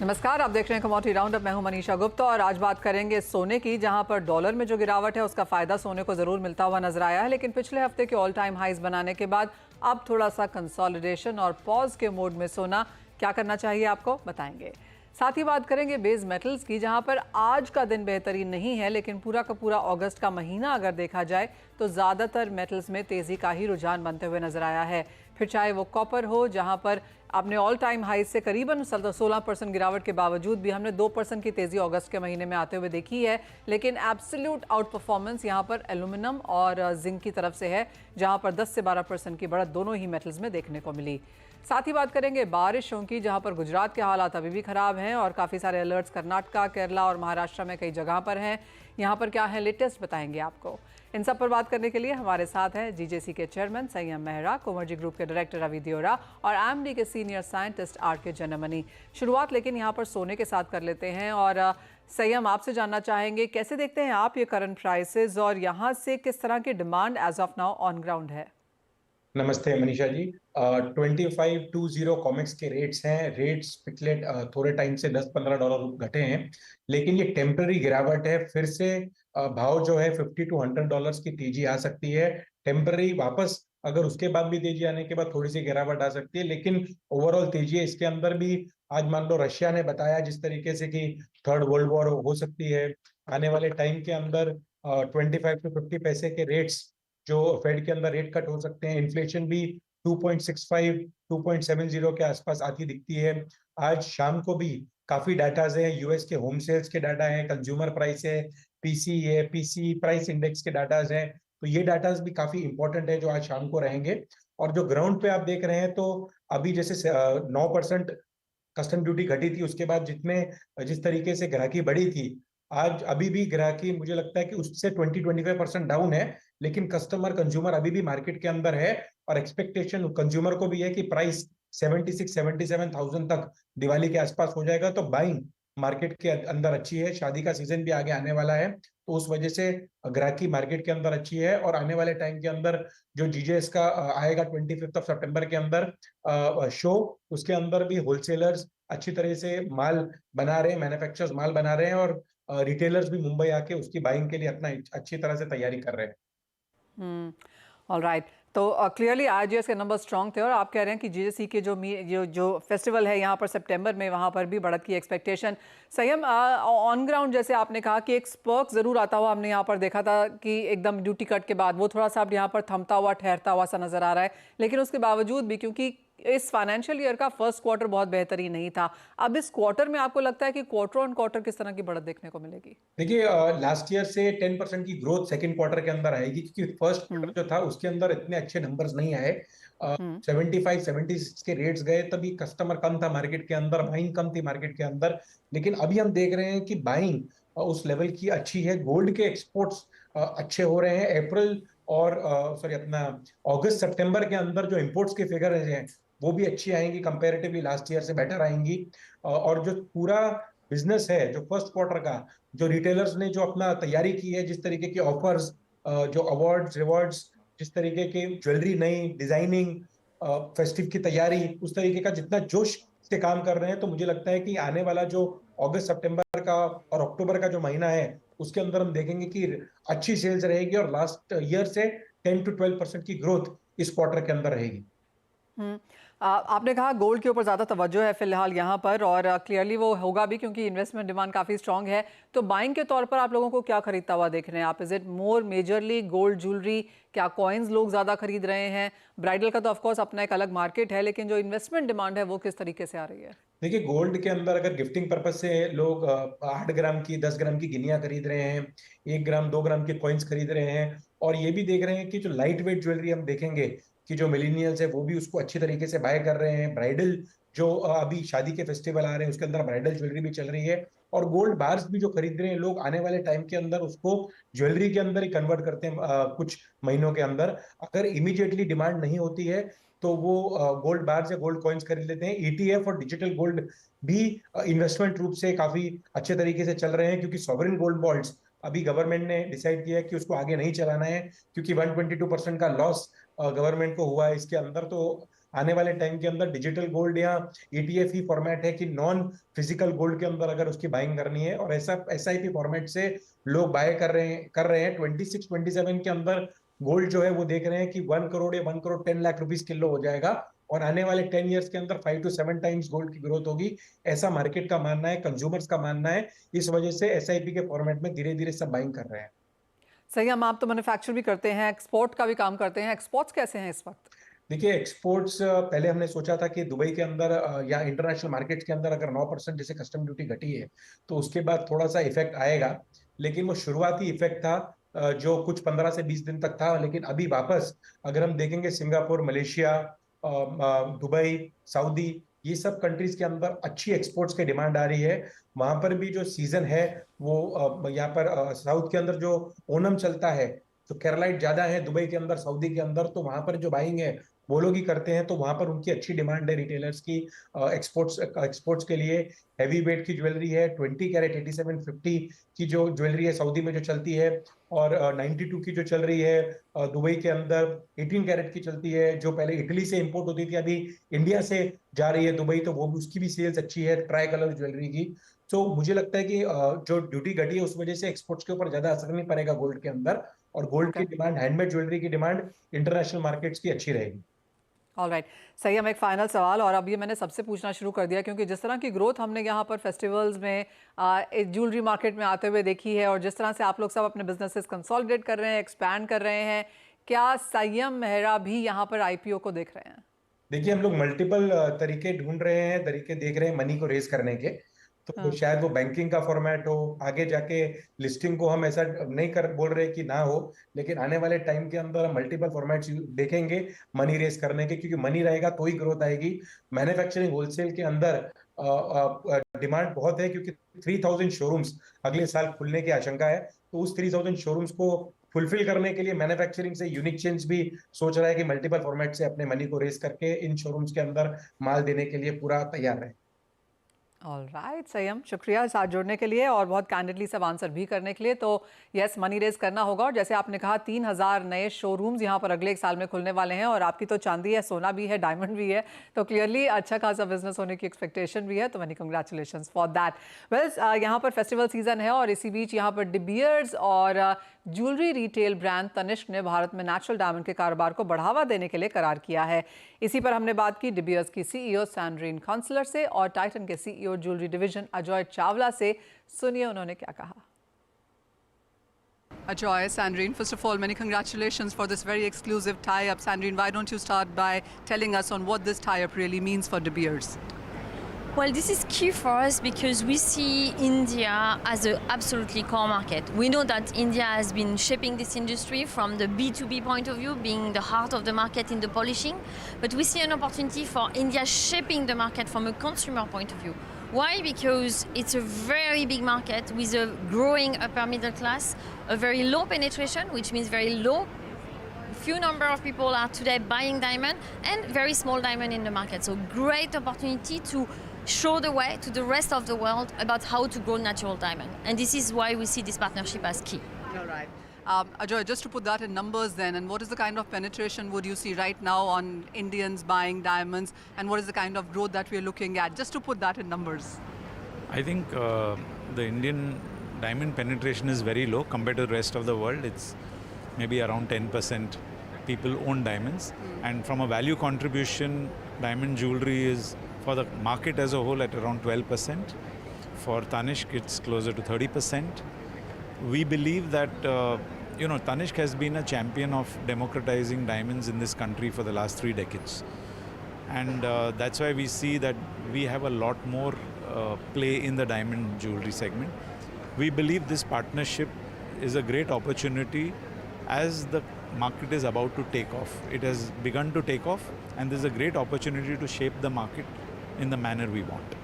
नमस्कार, आप देख रहे हैं कमोडिटी राउंडअप। मैं हूं मनीषा गुप्ता और आज बात करेंगे सोने की, जहां पर डॉलर में जो गिरावट है उसका फायदा सोने को जरूर मिलता हुआ नजर आया है, लेकिन पिछले हफ्ते के ऑल टाइम हाइज बनाने के बाद अब थोड़ा सा कंसोलिडेशन और पॉज के मोड में सोना। क्या करना चाहिए आपको बताएंगे। साथ ही बात करेंगे बेस मेटल्स की, जहां पर आज का दिन बेहतरीन नहीं है, लेकिन पूरा का पूरा अगस्त का महीना अगर देखा जाए तो ज़्यादातर मेटल्स में तेज़ी का ही रुझान बनते हुए नजर आया है। फिर चाहे वो कॉपर हो, जहां पर अपने ऑल टाइम हाई से करीबन 16% गिरावट के बावजूद भी हमने 2% की तेज़ी अगस्त के महीने में आते हुए देखी है, लेकिन एब्सोल्यूट आउट परफॉर्मेंस यहाँ पर एल्यूमिनियम और जिंक की तरफ से है, जहाँ पर 10 से 12% की बढ़त दोनों ही मेटल्स में देखने को मिली। साथ ही बात करेंगे बारिशों की, जहां पर गुजरात के हालात अभी भी खराब हैं और काफ़ी सारे अलर्ट्स कर्नाटका, केरला और महाराष्ट्र में कई जगह पर हैं। यहाँ पर क्या है लेटेस्ट बताएंगे आपको। इन सब पर बात करने के लिए हमारे साथ हैं जीजेसी के चेयरमैन संयम मेहरा, कोमर्जी ग्रुप के डायरेक्टर रवि दियोरा और एमडी के सीनियर साइंटिस्ट आर के जनमनी। शुरुआत लेकिन यहाँ पर सोने के साथ कर लेते हैं और संयम, आपसे जानना चाहेंगे कैसे देखते हैं आप ये करंट प्राइसेस और यहाँ से किस तरह की demand as of now on ground है। नमस्ते मनीषा जी। 2520 कॉमिक्स के रेट्स हैं। रेट्स पिछले थोड़े टाइम से $10-15 घटे हैं, लेकिन ये टेम्पररी गिरावट है। फिर से भाव जो है $50 to $100 की तेजी आ सकती है। टेम्पररी वापस अगर उसके बाद भी तेजी आने के बाद थोड़ी सी गिरावट आ सकती है, लेकिन ओवरऑल तेजी है। इसके अंदर भी आज मान लो रशिया ने बताया जिस तरीके से कि थर्ड वर्ल्ड वॉर हो सकती है आने वाले टाइम के अंदर। 25 to 50 पैसे के रेट्स जो फेड के अंदर रेट कट हो सकते हैं। इन्फ्लेशन भी 2.65 2.70 के आसपास आती दिखती है। आज शाम को भी काफी डाटाज है। यूएस के होम सेल्स के डाटा है, कंज्यूमर प्राइस है, पीसी प्राइस इंडेक्स के डाटाज हैं। तो ये डाटाज भी काफी इंपॉर्टेंट है जो आज शाम को रहेंगे। और जो ग्राउंड पे आप देख रहे हैं, तो अभी जैसे 9% कस्टम ड्यूटी घटी थी, उसके बाद जिस तरीके से ग्राहकी बढ़ी थी, आज अभी भी ग्राहकी मुझे लगता है कि उससे 20-25% डाउन है। लेकिन कस्टमर कंज्यूमर अभी भी मार्केट के अंदर है और एक्सपेक्टेशन कंज्यूमर को भी है कि प्राइस 76-77,000 तक दिवाली के आसपास हो जाएगा। तो बाइंग मार्केट के अंदर अच्छी है। शादी का सीजन भी आगे आने वाला है, तो उस वजह से ग्राहकी मार्केट के अंदर अच्छी है। और आने वाले टाइम के अंदर जो जीजेएस का आएगा 25 सितंबर के अंदर शो, उसके अंदर भी होलसेलर्स अच्छी तरह से माल बना रहे हैं, मैन्युफैक्चरर्स माल बना रहे हैं और रिटेलर्स भी मुंबई आके उसकी बाइंग के लिए अपना अच्छी तरह से तैयारी कर रहे हैं। ऑल राइट, तो क्लियरली आईजीएस के नंबर स्ट्रॉन्ग थे और आप कह रहे हैं कि जीएससी के जो फेस्टिवल है यहाँ पर सितंबर में, वहाँ पर भी बढ़त की एक्सपेक्टेशन। संयम, ऑन ग्राउंड जैसे आपने कहा कि एक स्पर्क जरूर आता हुआ हमने यहाँ पर देखा था कि एकदम ड्यूटी कट के बाद वो थोड़ा सा अब यहाँ पर थमता हुआ ठहरता हुआ सा नजर आ रहा है, लेकिन उसके बावजूद भी क्योंकि इस फाइनेंशियल ईयर का फर्स्ट क्वार्टर बहुत बेहतरीन नहीं था, अब इस क्वार्टर में आपको लगता है कि क्वार्टर ऑन क्वार्टर किस तरह की बढ़त देखने को मिलेगी? देखिए, लास्ट ईयर से 10% की ग्रोथ सेकेंड क्वार्टर के अंदर आएगी, क्योंकि फर्स्ट हम्म। क्वार्टर जो था उसके अंदर इतने अच्छे नंबर्स नहीं आए। हम्म। 75-76 के रेट्स गए, तभी कस्टमर कम था मार्केट के अंदर, बाइंग कम थी मार्केट के अंदर। लेकिन अभी हम देख रहे हैं कि बाइंग उस लेवल की अच्छी है। गोल्ड के एक्सपोर्ट्स अच्छे हो रहे हैं। अप्रैल और सॉरी अपना अगस्त सितंबर के अंदर जो इंपोर्ट्स के फिगर हैं वो भी अच्छी आएंगी, कंपैरेटिवली लास्ट ईयर से बेटर आएंगी। और जो पूरा बिजनेस है जो फर्स्ट क्वार्टर का, जो रिटेलर्स ने जो अपना तैयारी की है, जिस तरीके की ऑफर्स, जो अवार्ड्स रिवॉर्ड्स, जिस तरीके की ज्वेलरी नई डिजाइनिंग, फेस्टिव की तैयारी, उस तरीके का जितना जोश से काम कर रहे हैं, तो मुझे लगता है कि आने वाला जो अगस्त सितंबर का और अक्टूबर का जो महीना है उसके अंदर हम देखेंगे कि अच्छी सेल्स रहेगी और लास्ट ईयर से 10 to 12% की ग्रोथ इस क्वार्टर के अंदर रहेगी। आपने कहा गोल्ड के ऊपर ज़्यादा तवज्जो है फिलहाल यहाँ पर, और क्लियरली वो होगा भी क्योंकि इन्वेस्टमेंट डिमांड काफ़ी स्ट्रांग है। तो बाइंग के तौर पर आप लोगों को क्या खरीदता हुआ देख रहे हैं आप? Is it more majorly gold jewellery? क्या कॉइन्स लोग ज़्यादा खरीद रहे हैं? ब्राइडल का तो ऑफकोर्स अपना एक अलग मार्केट है, लेकिन जो इन्वेस्टमेंट डिमांड है वो किस तरीके से आ रही है? देखिए, गोल्ड के अंदर अगर गिफ्टिंग पर्पज से लोग 8 ग्राम की 10 ग्राम की गिनियां खरीद रहे हैं, 1 ग्राम 2 ग्राम के कॉइन्स खरीद रहे हैं, और ये भी देख रहे हैं कि जो लाइट वेट ज्वेलरी हम देखेंगे कि जो मिलीनियल्स है वो भी उसको अच्छी तरीके से बाय कर रहे हैं। ब्राइडल जो अभी शादी के फेस्टिवल आ रहे हैं उसके अंदर ब्राइडल ज्वेलरी भी चल रही है। और गोल्ड बार्स भी जो खरीद रहे हैं लोग, आने वाले टाइम के अंदर उसको ज्वेलरी के अंदर ही कन्वर्ट करते हैं कुछ महीनों के अंदर। अगर इमीडिएटली डिमांड नहीं होती है तो वो गोल्ड बार्स या गोल्ड कॉइन्स खरीद लेते हैं। ईटीएफ और डिजिटल गोल्ड भी इन्वेस्टमेंट रूप से काफी अच्छे तरीके से चल रहे हैं, क्योंकि सॉवरेन गोल्ड बॉन्ड्स अभी गवर्नमेंट ने डिसाइड किया है कि उसको आगे नहीं चलाना है, क्योंकि 122% का लॉस गवर्नमेंट को हुआ है इसके अंदर। तो आने वाले टाइम के अंदर डिजिटल गोल्ड या ETF ही फॉर्मेट है कि नॉन फिजिकल गोल्ड के अंदर अगर उसकी बाइंग करनी है, और ऐसा SIP फॉर्मेट से लोग बाय कर रहे हैं 26-27 के अंदर गोल्ड जो है वो देख रहे हैं कि 1 करोड़ या 1 करोड़ 10 लाख रुपीस किलो हो जाएगा, और आने वाले 10 ईयर्स के अंदर 5 to 7 टाइम्स गोल्ड की ग्रोथ होगी। ऐसा मार्केट का मानना है, कंज्यूमर्स का मानना है। इस वजह से SIP के फॉर्मेट में धीरे धीरे सब बाइंग कर रहे हैं। सही, हम आप तो मैन्युफैक्चर भी करते हैं, एक्सपोर्ट का भी काम करते हैं, एक्सपोर्ट्स कैसे हैं इस वक्त? देखिए, एक्सपोर्ट्स पहले हमने सोचा था कि दुबई के अंदर या इंटरनेशनल मार्केट्स के अंदर अगर 9% जैसे कस्टम ड्यूटी घटी है तो उसके बाद थोड़ा सा इफेक्ट आएगा, लेकिन वो शुरुआती इफेक्ट था जो कुछ 15 से 20 दिन तक था। लेकिन अभी वापस अगर हम देखेंगे सिंगापुर, मलेशिया, दुबई, सऊदी, ये सब कंट्रीज के अंदर अच्छी एक्सपोर्ट्स की डिमांड आ रही है। वहां पर भी जो सीजन है वो यहाँ पर साउथ के अंदर जो ओणम चलता है, तो केरलाइट ज्यादा है दुबई के अंदर, सऊदी के अंदर, तो वहां पर जो बाइंग है वो लोग ही करते हैं, तो वहां पर उनकी अच्छी डिमांड है रिटेलर्स की एक्सपोर्ट्स के लिए। हैवी वेट की ज्वेलरी है, 20 कैरेट 8750 की जो ज्वेलरी है सऊदी में जो चलती है, और 92 की जो चल रही है दुबई के अंदर, 18 कैरेट की चलती है जो पहले इटली से इंपोर्ट होती थी, अभी इंडिया से जा रही है दुबई, तो वो भी उसकी भी सेल्स अच्छी है ट्राई कलर ज्वेलरी की। तो मुझे लगता है कि जो ड्यूटी घटी है उस वजह से एक्सपोर्ट्स के ऊपर ज्यादा असर नहीं पड़ेगा गोल्ड के अंदर, और गोल्ड की ओके, डिमांड, हैंडमेड ज्वेलरी की डिमांड इंटरनेशनल मार्केट्स की अच्छी रहेगी। ऑलराइट। सही, हम एक फाइनल सवाल, और अब ये मैंने सबसे पूछना शुरू कर दिया क्योंकि जिस तरह की ग्रोथ हमने यहाँ पर फेस्टिवल्स में ज्वेलरी मार्केट में आते हुए देखी है, और जिस तरह से आप लोग सब अपने बिजनेसेस कंसोलिडेट कर रहे हैं, एक्सपैंड कर रहे हैं, क्या संयम मेहरा भी यहाँ पर IPO को देख रहे हैं? देखिए, हम लोग मल्टीपल तरीके ढूंढ रहे हैं, तरीके देख रहे हैं मनी को रेज करने के। तो हाँ। शायद वो बैंकिंग का फॉर्मेट हो, आगे जाके लिस्टिंग को हम ऐसा नहीं कर बोल रहे कि ना हो, लेकिन आने वाले टाइम के अंदर हम मल्टीपल फॉर्मेट्स देखेंगे मनी रेज करने के, क्योंकि मनी रहेगा तो ही ग्रोथ आएगी। मैन्युफैक्चरिंग होलसेल के अंदर डिमांड बहुत है, क्योंकि 3000 शोरूम्स अगले साल खुलने की आशंका है, तो उस 3000 शोरूम्स को फुलफिल करने के लिए मैन्युफैक्चरिंग से यूनिक चेंज भी सोच रहा है कि मल्टीपल फॉर्मेट से अपने मनी को रेस करके इन शोरूम्स के अंदर माल देने के लिए पूरा तैयार है। ऑलराइट, संयम, शुक्रिया साथ जुड़ने के लिए और बहुत कैंडिडली सब आंसर भी करने के लिए। तो यस, मनी रेज करना होगा, और जैसे आपने कहा 3000 नए शोरूम्स यहाँ पर अगले 1 साल में खुलने वाले हैं, और आपकी तो चांदी है, सोना भी है, डायमंड भी है, तो क्लियरली अच्छा खासा बिजनेस होने की एक्सपेक्टेशन भी है, तो many congratulations for that. Well, यहाँ पर फेस्टिवल सीजन है, और इसी बीच यहाँ पर डी बियर्स और ज्वेलरी रिटेल ब्रांड तनिष्क ने भारत में नेचुरल डायमंड के कारोबार को बढ़ावा देने के लिए करार किया है। इसी पर हमने बात की डी बियर्स की CEO सैंड्रीन काउंसलर से और टाइटन के CEO jewellery division Ajay Chawla से। सुनिए उन्होंने क्या कहा। Ajoy, Sandrine, first of all, many congratulations for this very exclusive tie-up. Sandrine, why don't you start by telling us on what this tie-up really means for De Beers? Well, this is key for us because we see India as an absolutely core market. We know that India has been shaping this industry from the B2B point of view, being the heart of the market in the polishing, but we see an opportunity for India shaping the market from a consumer point of view. Why? Because it's a very big market with a growing upper middle class, a very low penetration, which means very low. Few number of people are today buying diamond, and very small diamond in the market. So great opportunity to show the way to the rest of the world about how to grow natural diamond. And this is why we see this partnership as key. All right. Ajoy, just to put that in numbers then, and what is the kind of penetration would you see right now on Indians buying diamonds, and what is the kind of growth that we're looking at, just to put that in numbers? I think the Indian diamond penetration is very low compared to the rest of the world. It's maybe around 10% people own diamonds. And from a value contribution, diamond jewelry is for the market as a whole at around 12%. For Tanishq, it's closer to 30%. We believe that Tanishq has been a champion of democratizing diamonds in this country for the last 3 decades. And that's why we see that we have a lot more play in the diamond jewelry segment. We believe this partnership is a great opportunity as the market is about to take off. It has begun to take off, and there's a great opportunity to shape the market in the manner we want.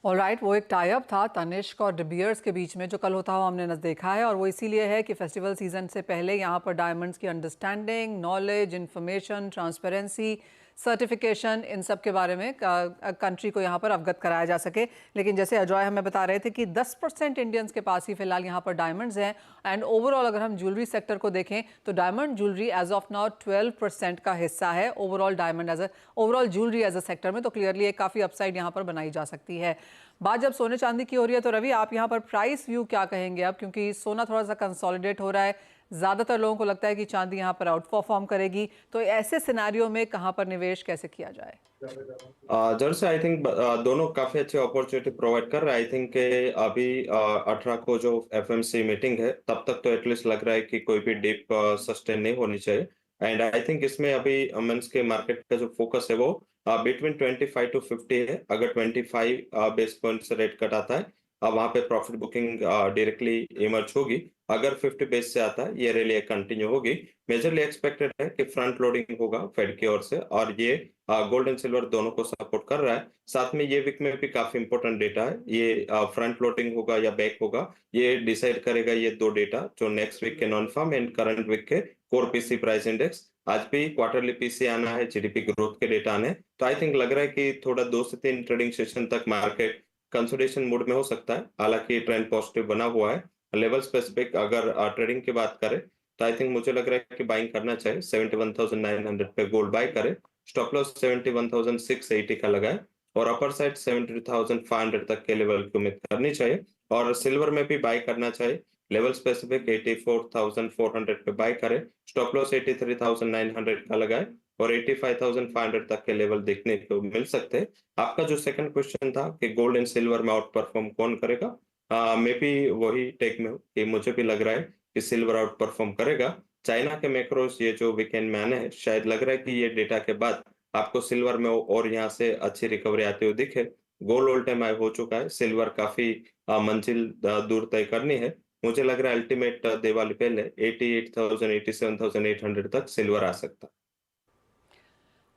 Alright, वो एक tie up था तनिष्क और De Beers के बीच में जो कल होता हुआ हमने देखा है, और वो इसीलिए है कि फेस्टिवल सीजन से पहले यहाँ पर डायमंड्स की understanding, knowledge, information, transparency certification, इन सब के बारे में कंट्री को यहाँ पर अवगत कराया जा सके। लेकिन जैसे अजॉय हमें बता रहे थे कि 10% इंडियंस के पास ही फिलहाल यहाँ पर डायमंड्स हैं। एंड ओवरऑल अगर हम ज्वेलरी सेक्टर को देखें तो diamond jewellery as of now 12% का हिस्सा है overall diamond as overall jewellery as a sector में। तो क्लियरली एक काफ़ी अपसाइड यहाँ पर बनाई जा सकती है। बात जब सोने चांदी की हो रही है तो रवि, आप यहाँ पर प्राइस व्यू क्या कहेंगे अब, क्योंकि सोना थोड़ा सा कंसोलिडेट हो रहा है, ज़्यादातर लोगों को लगता है कि चांदी यहाँ पर आउट परफॉर्म करेगी, तो ऐसे सिनेरियो में कहाँ पर निवेश कैसे किया जाए? जरूर से आई थिंक दोनों काफी अच्छी अपॉर्चुनिटी प्रोवाइड कर रहा है। आई थिंक अभी 18 को जो एफएमसी मीटिंग है तब तक तो एटलीस्ट लग रहा है कि कोई भी डिप सस्टेन नहीं होनी चाहिए। एंड आई थिंक इसमें अभी मींस के मार्केट का जो फोकस है वो बिटवीन 25 to 50 है। अगर 25 बेस पॉइंट से रेट कट आता है वहां पे प्रॉफिट बुकिंग डायरेक्टली इमर्ज होगी। अगर 50 बेस से आता है ये रैली कंटिन्यू होगी। मेजरली एक्सपेक्टेड है कि फ्रंट लोडिंग होगा फेड की ओर से और ये गोल्ड एंड सिल्वर दोनों को सपोर्ट कर रहा है। साथ में ये वीक में भी काफी इंपॉर्टेंट डेटा है। ये फ्रंट लोडिंग होगा या बैक होगा ये डिसाइड करेगा ये दो डेटा जो नेक्स्ट वीक के non farm and current week के कोर पीसी प्राइस इंडेक्स। आज भी क्वार्टरली पीसी आना है, जीडीपी ग्रोथ के डेटा आने। तो आई थिंक लग रहा है कि थोड़ा 2 से 3 ट्रेडिंग सेशन तक मार्केट कंसोलिडेशन मोड में हो सकता है। हालांकि ट्रेंड पॉजिटिव बना हुआ है। लेवल स्पेसिफिक अगर ट्रेडिंग की बात करें तो आई थिंक मुझे लग रहा है कि बाइंग करना चाहिए। 71,900 पे गोल्ड बाय करे, स्टॉप लॉस 71,680 का लगाए और अपर साइड 72,500 तक के लेवल की उम्मीद करनी चाहिए। और सिल्वर में भी बाय करना चाहिए। लेवल स्पेसिफिक 84,400 पे बाय करे, स्टॉप लॉस 83,900 का लगाए और 85,500 तक के लेवल देखने को मिल सकते हैं। आपका जो सेकंड क्वेश्चन था कि गोल्ड एंड सिल्वर में आउट परफॉर्म कौन करेगा, मैं भी वही टेक में हूँ कि मुझे भी लग रहा है कि सिल्वर आउट परफॉर्म करेगा। चाइना के मैक्रोस ये जो वीकेंड में आने हैं शायद लग रहा है कि ये डेटा के बाद आपको सिल्वर में और यहाँ से अच्छी रिकवरी आते हुए दिखे। गोल्ड ऑल टाइम हाई हो चुका है, सिल्वर काफी मंजिल दूर तय करनी है। मुझे लग रहा है अल्टीमेट दिवाली पहले 88,000 87,800 तक सिल्वर आ सकता है।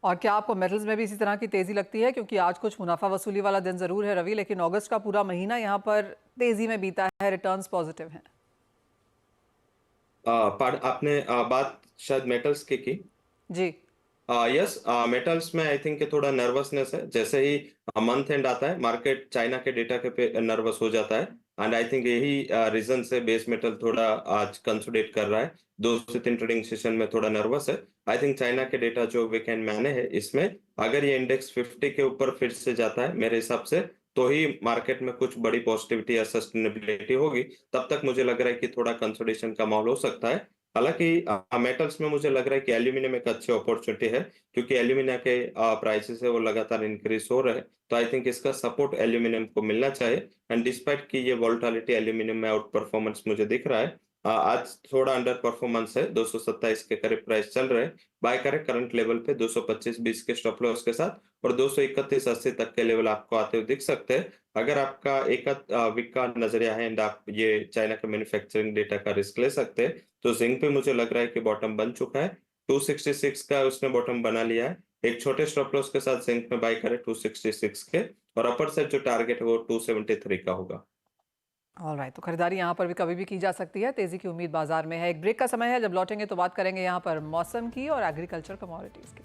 और क्या आपको मेटल्स में भी इसी तरह की तेजी लगती है, क्योंकि आज कुछ मुनाफा वसूली वाला दिन जरूर है रवि, लेकिन अगस्त का पूरा महीना यहाँ पर तेजी में बीता है, रिटर्न्स पॉजिटिव हैं। आपने बात शायद मेटल्स की जी यस, मेटल्स में आई थिंक थोड़ा नर्वसनेस है। जैसे ही मंथ एंड आता है मार्केट चाइना के डेटा के पे नर्वस हो जाता है एंड आई थिंक यही रीजन से बेस मेटल थोड़ा आज कंसोलिडेट कर रहा है। 2 से 3 ट्रेडिंग सेशन में थोड़ा नर्वस है। आई थिंक चाइना के डेटा जो वीकेंड में आने हैं इसमें अगर ये इंडेक्स 50 के ऊपर फिर से जाता है मेरे हिसाब से तो ही मार्केट में कुछ बड़ी पॉजिटिविटी या सस्टेनेबिलिटी होगी। तब तक मुझे लग रहा है कि थोड़ा कंसोलिडेशन का माहौल हो सकता है। हालांकि मेटल्स में मुझे लग रहा है कि एल्यूमिनियम एक अच्छी अपॉर्चुनिटी है क्योंकि एल्यूमिनियम के प्राइसेस है वो लगातार इंक्रीज हो रहे हैं। तो आई थिंक इसका सपोर्ट एल्यूमिनियम को मिलना चाहिए एंड डिस्पाइट की ये वोलेटिलिटी एल्यूमिनियम में आउट परफॉर्मेंस मुझे दिख रहा है। आज थोड़ा अंडर परफॉर्मेंस है, 227 के करीब प्राइस चल रहे हैं। बाय करें करंट लेवल पे 225.20 के स्टॉप लॉस के साथ और 231.80 तक के लेवल आपको आते हुए दिख सकते हैं। अगर आपका एक वीक का नजरिया है एंड आप ये चाइना के मैन्युफैक्चरिंग डेटा का रिस्क ले सकते हैं तो जिंक पे मुझे लग रहा है कि बॉटम बन चुका है। 266 का उसने बॉटम बना लिया है। एक छोटे स्टॉप लॉस के साथ जिंक में बाय करें 266 के और अपर साइड जो टारगेट है वो 273 का होगा। ऑलराइट, तो खरीदारी यहाँ पर भी कभी भी की जा सकती है। तेजी की उम्मीद बाजार में है। एक ब्रेक का समय है, जब लौटेंगे तो बात करेंगे यहाँ पर मौसम की और एग्रीकल्चर कमोडिटीज की।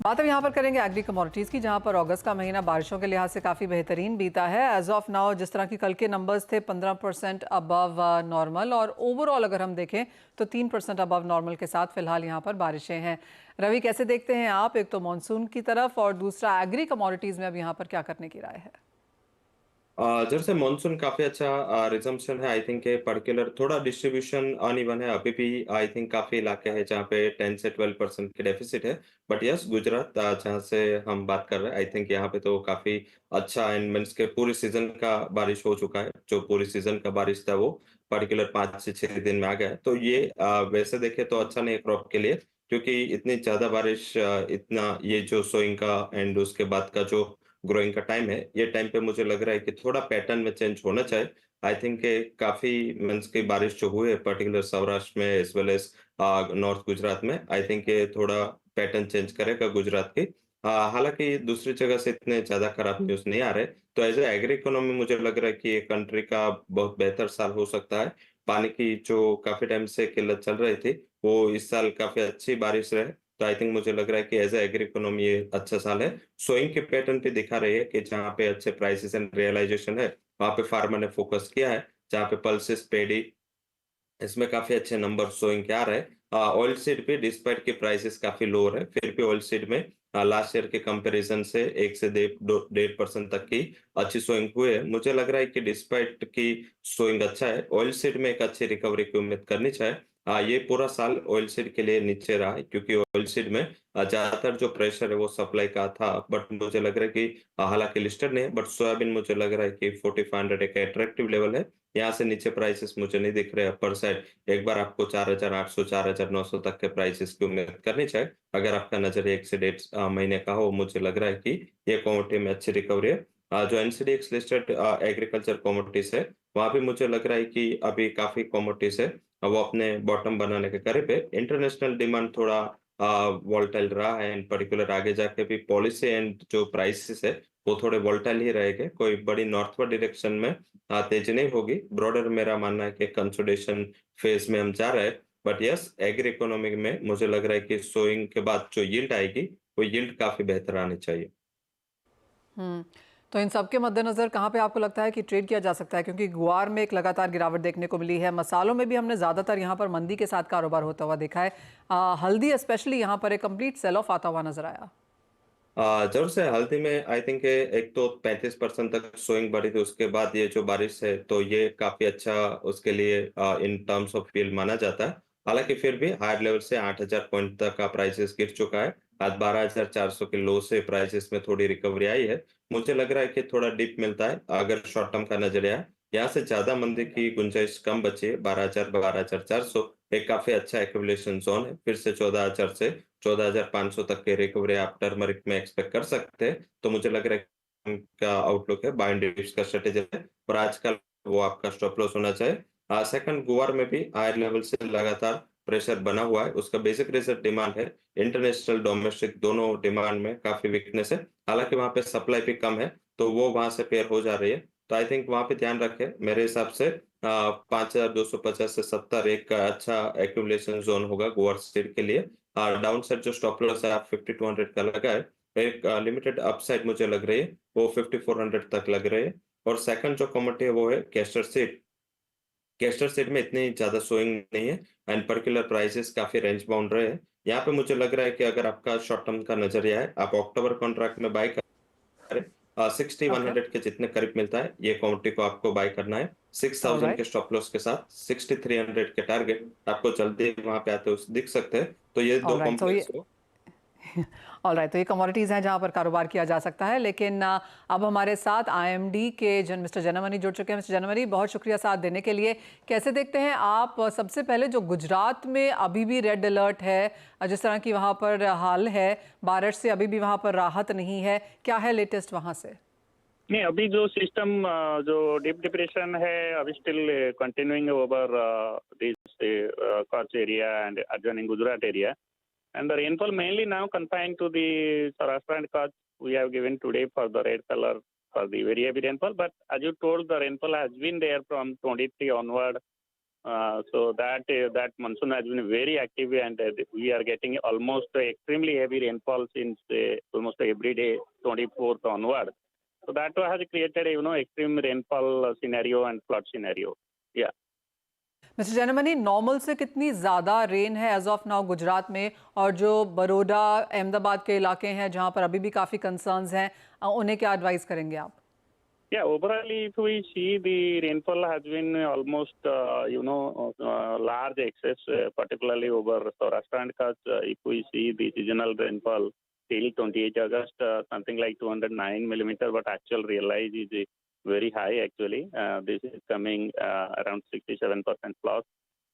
बात अब यहाँ पर करेंगे एग्री कमोडिटीज़ की, जहाँ पर अगस्त का महीना बारिशों के लिहाज से काफ़ी बेहतरीन बीता है। एज ऑफ नाउ जिस तरह की कल के नंबर्स थे 15% अबव नॉर्मल और ओवरऑल अगर हम देखें तो 3% अबव नॉर्मल के साथ फिलहाल यहाँ पर बारिशें हैं। रवि, कैसे देखते हैं आप, एक तो मानसून की तरफ और दूसरा एग्री कमोडिटीज़ में अब यहाँ पर क्या करने की राय है? जैसे मानसून काफी अच्छा रिजम्पशन है। आई थिंक पर्टिकुलर थोड़ा डिस्ट्रीब्यूशन अनइवन है। अभी भी आई थिंक काफी इलाके हैं जहाँ पे 10 से 12% के डेफिसिट है। बट यस, गुजरात जहाँ से हम बात कर रहे हैं आई थिंक यहाँ पे तो काफी अच्छा एंड मीन्स के पूरी सीजन का बारिश हो चुका है। जो पूरी सीजन का बारिश था वो पर्टिकुलर 5 से 6 दिन में आ गया है। तो ये वैसे देखे तो अच्छा नहीं है क्रॉप के लिए, क्योंकि इतनी ज्यादा बारिश इतना ये जो सोइंग का एंड उसके बाद का जो ग्रोइंग का टाइम है ये टाइम पे मुझे लग रहा है कि थोड़ा पैटर्न में चेंज होना चाहिए। आई थिंक काफी मीन्स की बारिश जो हुई है पर्टिकुलर सौराष्ट्र में as well as north Gujarat में, आई थिंक थोड़ा पैटर्न चेंज करेगा गुजरात की। हालांकि दूसरी जगह से इतने ज्यादा खराब न्यूज नहीं आ रहे। तो एज ए एग्री इकोनॉमी मुझे लग रहा है कि ये कंट्री का बहुत बेहतर साल हो सकता है। पानी की जो काफ़ी टाइम से किल्लत चल रही थी, वो इस साल काफ़ी अच्छी बारिश रहे। तो आई थिंक मुझे लग रहा है कि एज़ अ एग्री इकोनॉमी ये अच्छा साल है। सोइंग की पैटर्न भी दिखा रही है कि जहाँ पे अच्छे प्राइसेज़ एंड रियलाइज़ेशन है, वहाँ पे फार्मर ने फोकस किया है। जहाँ पे पल्सेस, पेडी इसमें काफ़ी अच्छे नंबर शोइंग के आ रहे हैं। ऑयल सीड भी डिस्पाइट कि प्राइसेस काफ़ी लो है, फिर भी ऑयल सीड में लास्ट ईयर के कंपैरिजन से 1 से 1.5% तक की अच्छी शोइंग हुई है। मुझे लग रहा है कि डिस्पाइट कि शोइंग अच्छा है, ऑयल सीड में एक अच्छी रिकवरी की उम्मीद करनी चाहिए। ये पूरा साल ऑयल सीड के लिए नीचे रहा है क्योंकि ऑयल सीड में ज़्यादातर जो प्रेशर है वो सप्लाई का था, बट मुझे लग रहा है कि हालाँकि लिस्टेड नहीं है, बट सोयाबीन मुझे लग रहा है कि 4500 एक अट्रैक्टिव लेवल है। यहाँ से नीचे प्राइसेस मुझे नहीं दिख रहे अपर साइड। एक बार आपको 4800 4900 तक के प्राइसेस की उम्मीद करनी चाहिए। अगर आपका नज़रिया 1 से डेढ़ महीने का हो, मुझे लग रहा है कि ये कमोडिटी में अच्छी रिकवरी है। जो एनसीडीएक्स लिस्टेड एग्रीकल्चर कमोडिटीज़ है, वहाँ भी मुझे लग रहा है कि अभी काफ़ी कमोडिटीज़ है, वो अपने बॉटम बनाने के करीब है। इंटरनेशनल डिमांड थोड़ा वोलेटाइल रहा है, इन पर्टिकुलर आगे जाके भी पॉलिसी एंड जो प्राइसेस है, वो थोड़े वोलेटाइल ही रहेंगे। कोई बड़ी नॉर्थवर्ड डायरेक्शन में तेज़ी नहीं होगी। ब्रॉडर मेरा मानना है कि कंसोलिडेशन फेज़ में हम जा रहे हैं। बट यस, एग्री इकोनॉमी में मुझे लग रहा है कि सोइंग के बाद जो यील्ड आएगी, वो यील्ड काफ़ी बेहतर आनी चाहिए। हम्म। तो इन सब के मद्देनजर कहाँ पे आपको लगता है कि ट्रेड किया जा सकता है, क्योंकि गुआर में एक लगातार गिरावट देखने को मिली है, मसालों में भी हमने ज़्यादातर यहाँ पर मंदी के साथ कारोबार होता हुआ देखा है। हल्दी स्पेशली यहाँ पर एक कंप्लीट सेल ऑफ आता हुआ नजर आया। ज़रूर से हल्दी में आई थिंक एक तो 35% तक सोइंग बढ़ी थी, उसके बाद ये जो बारिश है, तो ये काफ़ी अच्छा उसके लिए इन टर्म्स ऑफ यील्ड माना जाता है। हालाँकि फिर भी हायर लेवल से 8000 पॉइंट तक का प्राइसेस गिर चुका है। आज 12400 के लो से प्राइसेस में थोड़ी रिकवरी आई है। मुझे लग रहा है कि थोड़ा डिप मिलता है, अगर शॉर्ट टर्म का नज़रिया है। यहाँ से ज़्यादा मंदी की गुंजाइश कम बची है, 12000 12400 एक काफ़ी अच्छा एक्यूमुलेशन ज़ोन है। फिर से 14000 से 14,500 तक के रिकवरी आप टर्मरिक में एक्सपेक्ट कर सकते हैं। तो मुझे लग रहा है कि उनका आउटलुक है, बाय एंड डिप्स का स्ट्रेटेजी है और आजकल वो आपका स्टॉप लॉस होना चाहिए। सेकंड गुआर में भी हायर लेवल से लगातार प्रेशर बना हुआ है। उसका बेसिक रीज़न डिमांड है। इंटरनेशनल, डोमेस्टिक दोनों डिमांड में काफ़ी वीकनेस है। हालाँकि वहाँ पे सप्लाई भी कम है, तो वो वहाँ से पेयर हो जा रही है। तो आई थिंक वहाँ पे ध्यान रखें। मेरे हिसाब से 5250 से 70 एक अच्छा एक्यूमुलेशन ज़ोन होगा गुआर सीड के लिए। डाउन साइड जो स्टॉप लॉस है आप 5200 का लगा है। एक लिमिटेड अपसाइड मुझे लग रही है, वो 5400 तक लग रही है। और सेकंड जो कमोडिटी है वो है कैस्टर सीड। कैस्टर सीड में इतनी ज़्यादा सोइंग नहीं है एंड पर्टिकुलर प्राइसेस काफ़ी रेंज बाउंड रहे हैं। यहाँ पे मुझे लग रहा है कि अगर आपका शॉर्ट टर्म का नज़रिया है, आप अक्टूबर कॉन्ट्रैक्ट में बाय करें। 60 ओके। 100 के जितने करीब मिलता है, ये कमोडिटी को आपको बाय करना है। 6000 के ऑलराइट। स्टॉप लॉस के साथ 6300 के टारगेट आपको जल्दी वहाँ पे आते हुए दिख सकते हैं। तो ये 2 ऑलराइट, तो ये कॉम्प्लेक्स हो। ऑलराइट, तो ये कमोडिटीज़ हैं जहाँ पर कारोबार किया जा सकता है। लेकिन अब हमारे साथ आईएमडी के मिस्टर जनमनी जुड़ चुके हैं। मिस्टर जनमनी, बहुत शुक्रिया साथ देने के लिए। कैसे देखते हैं आप, सबसे पहले जो गुजरात में अभी भी रेड अलर्ट है, जिस तरह की वहाँ पर हाल है, बारिश से अभी भी वहाँ पर राहत नहीं है, क्या है लेटेस्ट वहाँ से? नहीं, अभी जो सिस्टम जो डीप डिप्रेशन है अभी still continuing over this Kutch area and adjoining Gujarat area. And the rainfall mainly now confined to the Saurashtra and Kutch. We have given today for the red color for the very heavy rainfall. But as you told, the rainfall has been there from 23 onward. So that monsoon has been very active, and we are getting almost extremely heavy rainfall since almost every day 24th onward. So that has created a extreme rainfall scenario and flood scenario. Yeah. Mister जनमनी, normal से कितनी ज़्यादा rain है as of now Gujarat में, और जो बड़ौदा अहमदाबाद के इलाके हैं जहां पर अभी भी काफ़ी कंसर्न्स हैं, उन्हें क्या एडवाइस करेंगे आप? Yeah, overall, if we see the rainfall has been almost, large excess, particularly over Saurashtra and Kutch. If we see the seasonal rainfall till 28 August, something like 209 millimeter, but actual realized is very high actually. This is coming around 67% plus.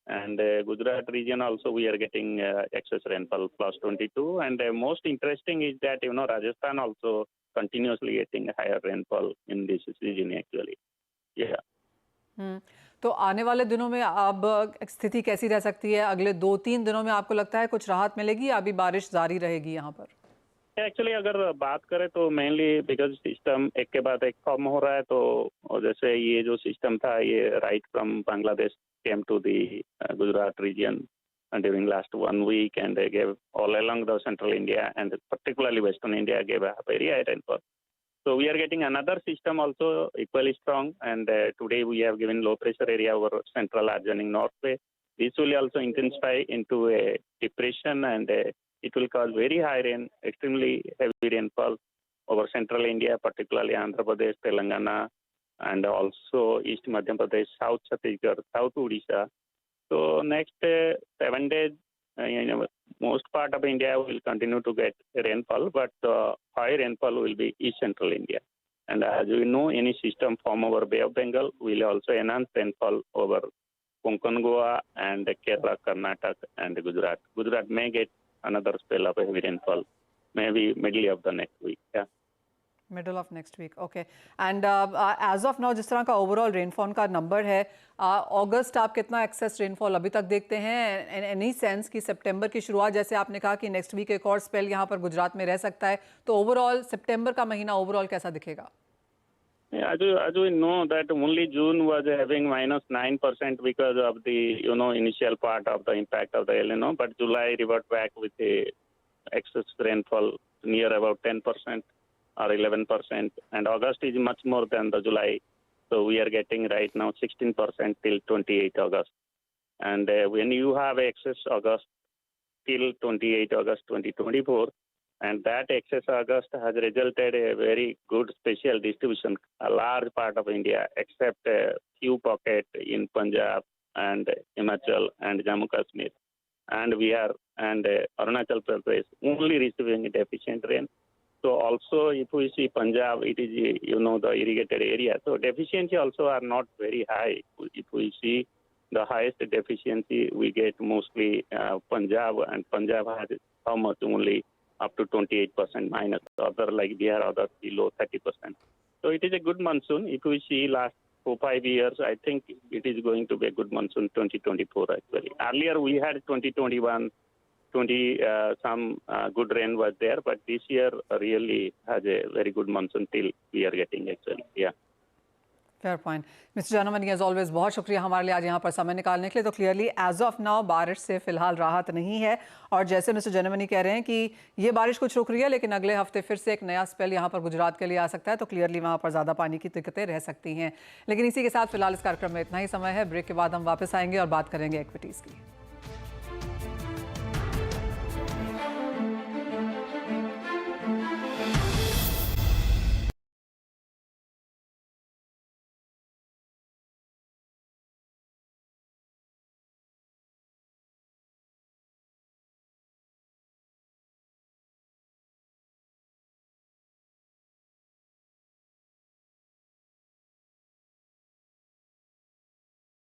And Gujarat region also we are getting excess rainfall plus 22. And most interesting is that Rajasthan also continuously getting higher rainfall in this season actually. Yeah. तो आने वाले दिनों में अब स्थिति कैसी रह सकती है? अगले 2-3 दिनों में आपको लगता है कुछ राहत मिलेगी या अभी बारिश जारी रहेगी यहाँ पर? एक्चुअली अगर बात करें तो मेनली बिकॉज सिस्टम एक के बाद एक फॉर्म हो रहा है, तो और जैसे ये जो सिस्टम था ये right from Bangladesh came to the Gujarat region during last 1 week, and they gave all along the central India and particularly western India gave a very high rainfall. So we are getting another system also equally strong, and today we have given low pressure area over central adjoining north way. This will also intensify into a depression, and it will cause very high rain, extremely heavy rainfall over central India, particularly Andhra Pradesh, Telangana, and also East Madhya Pradesh, South Chhattisgarh, South Odisha. So next 7 days, most part of India will continue to get rainfall, but high rainfall will be East Central India. And as we know, any system form over Bay of Bengal will also enhance rainfall over Konkan, Goa, and Kerala, Karnataka, and Gujarat. Gujarat may get another spell of heavy rainfall, maybe middle of the next week. Yeah. Middle of next week okay and as of now जिस तरह का overall rainfall का number है अगस्त आप कितना access rainfall अभी तक देखते हैं एनी सेंस कि सितंबर की शुरुआत जैसे आपने कहा कि नेक्स्ट वीक एक और स्पेल यहाँ पर गुजरात में रह सकता है, तो ओवरऑल सितंबर का महीना ओवरऑल कैसा दिखेगा? Yeah, as we know that only June was having -9% because of the initial part of the impact of the El Nino, but July revert back with the excess rainfall near about 10%. Or 11%, and August is much more than the July. So we are getting right now 16% till 28 August. And when you have excess August till 28 August 2024, and that excess August has resulted a very good spatial distribution, a large part of India, except a few pockets in Punjab and Himachal and Jammu Kashmir. And we are, and Arunachal Pradesh only receiving deficient rain. So also, if we see Punjab, it is the irrigated area. So deficiency also are not very high. If we see the highest deficiency, we get mostly Punjab, and Punjab has how much only up to 28% minus. Other like Bihar, others below 30%. So it is a good monsoon. If we see last 4-5 years, I think it is going to be a good monsoon 2024 actually. Earlier we had 2021. Some good rain was there, but this year really has a very good monsoon till we are getting actually. Yeah. Fair point mister जानमनी, as always बहुत शुक्रिया हमारे लिए आज यहाँ पर समय निकालने के लिए। तो क्लियरली एज ऑफ नाउ बारिश से फिलहाल राहत नहीं है, और जैसे मिस्टर जानमनी कह रहे हैं कि ये बारिश कुछ रुक रही है, लेकिन अगले हफ्ते फिर से एक नया स्पेल यहाँ पर गुजरात के लिए आ सकता है, तो क्लियरली वहाँ पर ज़्यादा पानी की दिक्कतें रह सकती हैं। लेकिन इसी के साथ फिलहाल इस कार्यक्रम में इतना ही समय है। ब्रेक के बाद हम वापस आएंगे और बात करेंगे इक्विटीज़ की।